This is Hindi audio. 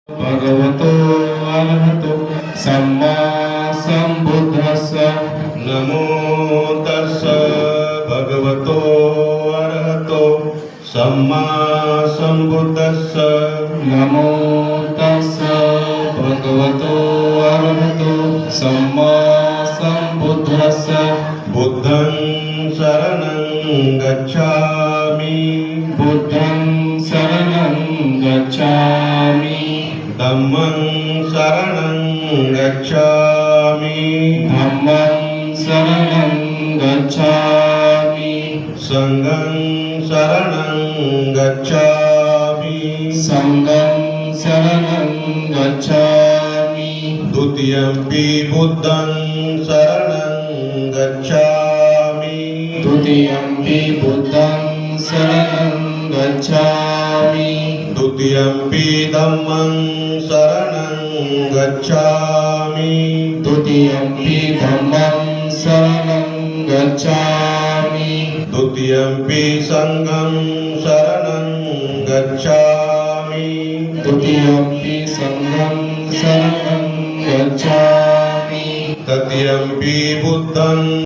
भगवतो अरहतो सम्मा सम्बुद्धस्स नमो तस्स भगवतो अरहतो सम्मा सम्बुद्धस्स नमो तस्स भगवतो अरहतो सम्मा सम्बुद्धस्स बुद्धं शरणं गच्छामि बुद्धं शरणं गच्छामि धम्मं शरणं गच्छामि धम्मं शरणं गच्छामि संघं शरणं गच्छामि संघं शरणं गच्छामि द्वितीयंपि बुद्धं शरणं गच्छामि द्वितीयंपि बुद्धं शरणं गच्छामि द्वितीयंपि धम्मं शरणं गच्छामि द्वितीयंपि धम्मं शरणं गच्छामि द्वितीयंपि संघं शरणं गच्छामि द्वितीयंपि संघं शरणं गच्छामि तृतीयंपि बुद्धं